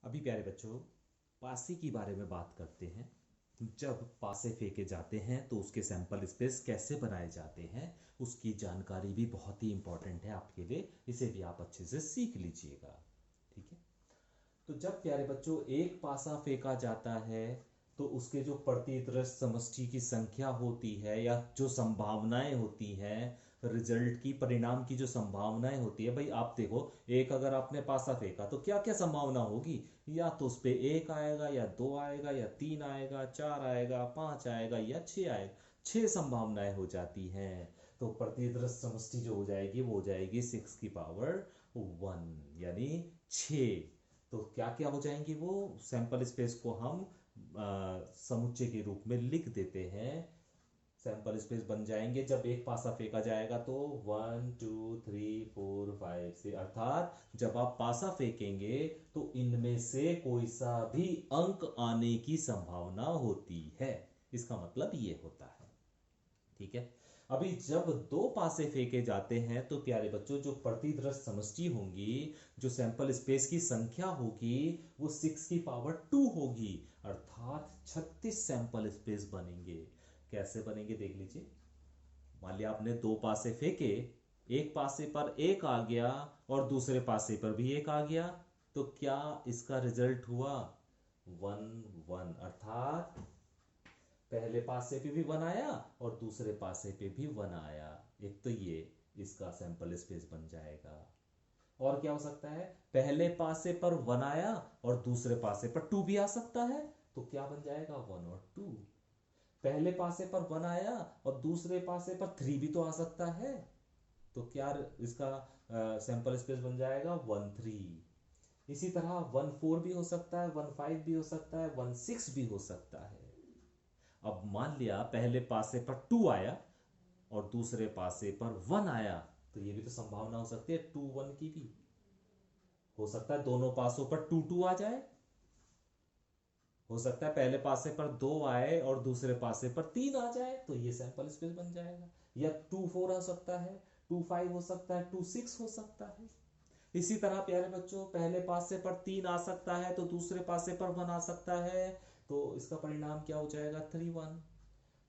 अभी प्यारे बच्चों पासे के बारे में बात करते हैं। जब पासे फेंके जाते हैं तो उसके सैंपल स्पेस कैसे बनाए जाते हैं उसकी जानकारी भी बहुत ही इंपॉर्टेंट है आपके लिए, इसे भी आप अच्छे से सीख लीजिएगा। ठीक है, तो जब प्यारे बच्चों एक पासा फेंका जाता है तो उसके जो प्रतिदृष्ट समष्टि की संख्या होती है या जो संभावनाएं होती हैं, रिजल्ट की परिणाम की जो संभावनाएं होती है, भाई आप देखो एक अगर आपने पासा फेंका तो क्या क्या संभावना होगी, या तो उस पे एक आएगा या दो आएगा या तीन आएगा, चार आएगा, पांच आएगा या छह आएगा। छह संभावनाएं हो जाती हैं। तो प्रतिदृष्ट समष्टि जो हो जाएगी वो हो जाएगी 6 की पावर 1 यानी 6। तो क्या क्या हो जाएंगी, वो सैंपल स्पेस को हम समुच्चय के रूप में लिख देते हैं। सैंपल स्पेस बन जाएंगे जब एक पासा फेंका जाएगा तो 1 2 3 4 5 6, अर्थात जब आप पासा फेंकेंगे तो इनमें से कोई सा भी अंक आने की संभावना होती है। इसका मतलब ये होता है। ठीक है, अभी जब दो पासे फेंके जाते हैं तो प्यारे बच्चों जो प्रतिदृष्ट समष्टि होंगी, जो सैंपल स्पेस की संख्या होगी वो 6 की पावर 2 होगी, अर्थात 36 सैंपल स्पेस बनेंगे। कैसे बनेंगे देख लीजिए। मान लिया आपने दो पासे फेंके, एक पासे पर एक आ गया और दूसरे पासे पर भी एक आ गया, तो क्या इसका रिजल्ट हुआ 1 1, अर्थात पहले पासे पे भी वन आया और दूसरे पासे पे भी वन आया। एक तो ये इसका सैंपल स्पेस बन जाएगा। और क्या हो सकता है, पहले पासे पर वन आया और दूसरे पासे पर टू भी आ सकता है, तो क्या बन जाएगा 1 और 2। पहले पासे पर वन आया और दूसरे पासे पर थ्री भी तो आ सकता है, तो क्या इसका सैंपल स्पेस बन जाएगा 1 3। इसी तरह 1 4 भी हो सकता है, 1 5 भी हो सकता है, 1 6 भी हो सकता है। अब मान लिया पहले पासे पर टू आया और दूसरे पासे पर वन आया, तो ये भी तो संभावना हो सकती है 2 1 की भी। हो सकता है दोनों पासों पर 2 2 आ जाए। हो सकता है पहले पासे पर दो आए और दूसरे पासे पर तीन आ जाए, तो ये सैंपल स्पेस बन जाएगा। या 2 4 हो सकता है, 2 5 हो सकता है, 2 6 हो सकता है। इसी तरह प्यारे बच्चों पहले पासे पर तीन आ सकता है तो दूसरे पासे पर वन आ सकता है, तो इसका परिणाम क्या हो जाएगा 3 1।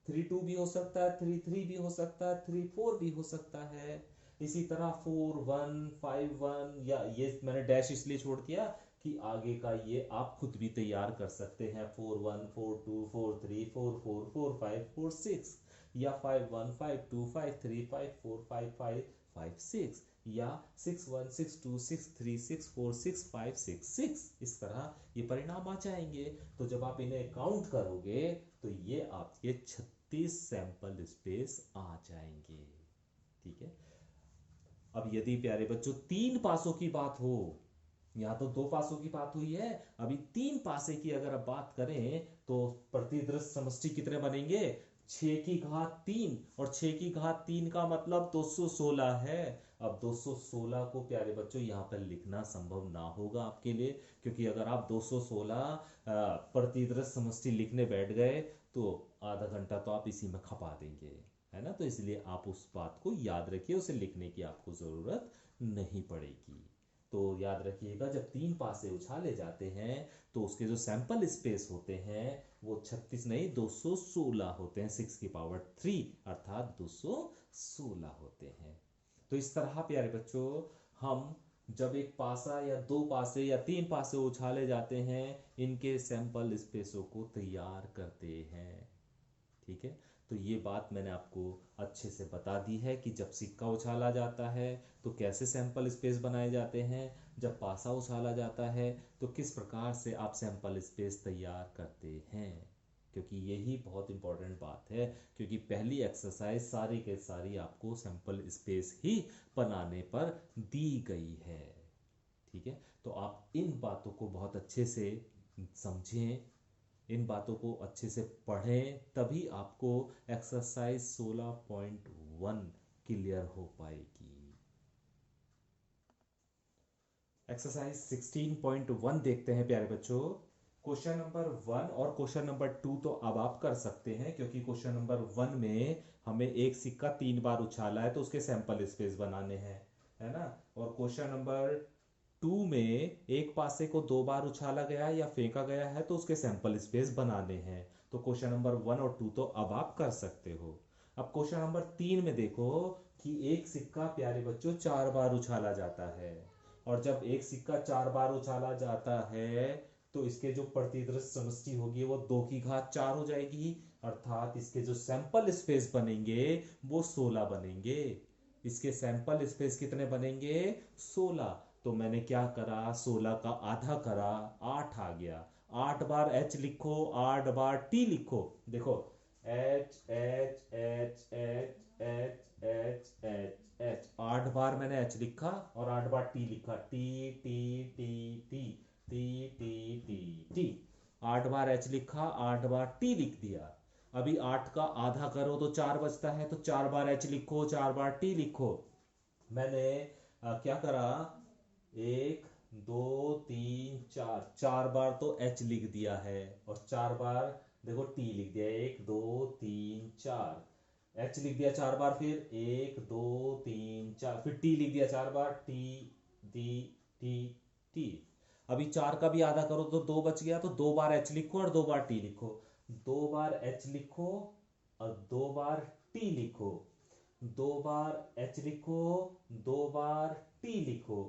3 2 भी हो सकता है, 3 3 भी हो सकता है, 3 4 भी हो सकता है। इसी तरह 4 1 5 1, या ये मैंने डैश इसलिए छोड़ दिया कि आगे का ये आप खुद भी तैयार कर सकते हैं। 4 1 4 2 4 3 4 4 4 5 4 6, या 5 1 5 2 5 3 5 4 5 5 5 6, या 6 1 6 2 6 3 6 4 6 5 6 6, इस तरह ये परिणाम आ जाएंगे। तो जब आप इन्हें काउंट करोगे तो ये आपके 36 सैंपल स्पेस आ जाएंगे। ठीक है, अब यदि प्यारे बच्चों तीन पासों की बात हो, यहां तो दो पासों की बात हुई है, अभी तीन पासे की अगर आप बात करें तो प्रतिदृष्ट समष्टि कितने बनेंगे, 6 की घात 3, और 6 की घात 3 का मतलब 216 है। अब 216 को प्यारे बच्चों यहां पर लिखना संभव ना होगा आपके लिए, क्योंकि अगर आप 216 प्रतिदृष्ट समष्टि लिखने बैठ गए तो आधा घंटा तो आप इसी में खपा देंगे, है ना। तो इसलिए आप उस बात को याद रखिए, उसे लिखने की आपको जरूरत नहीं पड़ेगी। तो याद रखिएगा जब तीन पासे उछाले जाते हैं तो उसके जो सैंपल स्पेस होते हैं वो 36 नहीं 216 होते हैं, 6 की पावर 3 अर्थात 216 होते हैं। तो इस तरह प्यारे बच्चों हम जब एक पासा या दो पासे या तीन पासे उछाले जाते हैं इनके सैंपल स्पेसों को तैयार करते हैं। ठीक है, तो ये बात मैंने आपको अच्छे से बता दी है कि जब सिक्का उछाला जाता है तो कैसे सैंपल स्पेस बनाए जाते हैं, जब पासा उछाला जाता है तो किस प्रकार से आप सैंपल स्पेस तैयार करते हैं। क्योंकि यही बहुत इंपॉर्टेंट बात है, क्योंकि पहली एक्सरसाइज सारी के सारी आपको सैंपल स्पेस ही बनाने पर दी गई है। ठीक है, तो आप इन बातों को बहुत अच्छे से समझें, इन बातों को अच्छे से पढ़ें, तभी आपको एक्सरसाइज 16.1 क्लियर हो पाएगी। एक्सरसाइज 16.1 देखते हैं प्यारे बच्चों। क्वेश्चन नंबर 1 और क्वेश्चन नंबर 2 तो अब आप कर सकते हैं, क्योंकि क्वेश्चन नंबर 1 में हमें एक सिक्का 3 बार उछाला है तो उसके सैंपल स्पेस बनाने हैं, है ना। और क्वेश्चन नंबर टू में एक पासे को 2 बार उछाला गया या फेंका गया है तो उसके सैंपल स्पेस बनाने हैं। तो क्वेश्चन नंबर 1 और 2 तो अब आप कर सकते हो। अब क्वेश्चन नंबर 3 में देखो कि एक सिक्का प्यारे बच्चों 4 बार उछाला जाता है, और जब एक सिक्का 4 बार उछाला जाता है तो इसके जो प्रतिदृश समष्टि होगी वो 2 की घात 4 हो जाएगी, अर्थात इसके जो सैंपल स्पेस बनेंगे वो 16 बनेंगे। इसके सैंपल स्पेस कितने बनेंगे? 16। तो मैंने क्या करा, 16 का आधा करा, 8 आ गया। 8 बार H लिखो, 8 बार T लिखो। देखो H H H H H H H H, 8 बार मैंने H लिखा और 8 बार T लिखा, T T T T T T T T। 8 बार H लिखा, 8 बार T लिख दिया। अभी 8 का आधा करो तो 4 बचता है, तो 4 बार H लिखो, 4 बार T लिखो। मैंने क्या करा, 1 2 3 4, 4 बार तो H लिख दिया है और 4 बार देखो T लिख दिया, 1 2 3 4 H लिख दिया 4 बार, फिर 1 2 3 4, फिर T लिख दिया 4 बार, T D T T। अभी 4 का भी आधा करो तो 2 बच गया, तो 2 बार H लिखो और 2 बार T लिखो। 2 बार H लिखो और 2 बार T लिखो। 2 बार H लिखो, 2 बार T लिखो।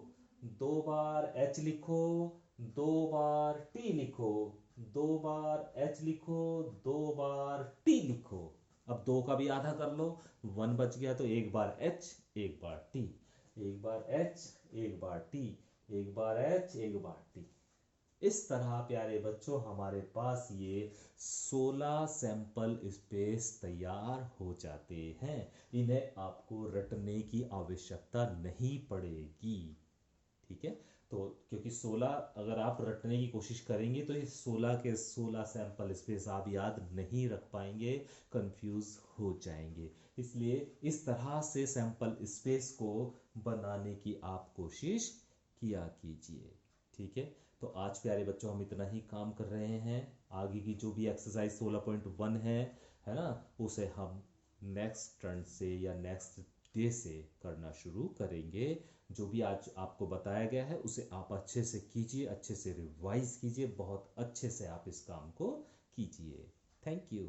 2 बार H लिखो, 2 बार T लिखो। 2 बार H लिखो, 2 बार T लिखो। अब 2 का भी आधा कर लो, 1 बच गया, तो 1 बार H 1 बार T, 1 बार H 1 बार T, 1 बार H 1 बार T। इस तरह प्यारे बच्चों हमारे पास ये 16 सैंपल स्पेस तैयार हो जाते हैं। इन्हें आपको रटने की आवश्यकता नहीं पड़ेगी। ठीक है, तो क्योंकि 16 अगर आप रटने की कोशिश करेंगे तो ये 16 के 16 सैंपल स्पेस आप याद नहीं रख पाएंगे, कंफ्यूज हो जाएंगे। इसलिए इस तरह से सैंपल स्पेस को बनाने की आप कोशिश किया कीजिए। ठीक है, तो आज प्यारे बच्चों हम इतना ही काम कर रहे हैं। आगे की जो भी एक्सरसाइज 16.1 है ना, उसे हम नेक्स्ट टर्न से या नेक्स्ट डे से करना शुरू करेंगे। जो भी आज आपको बताया गया है उसे आप अच्छे से कीजिए, अच्छे से रिवाइज कीजिए, बहुत अच्छे से आप इस काम को कीजिए। Thank you.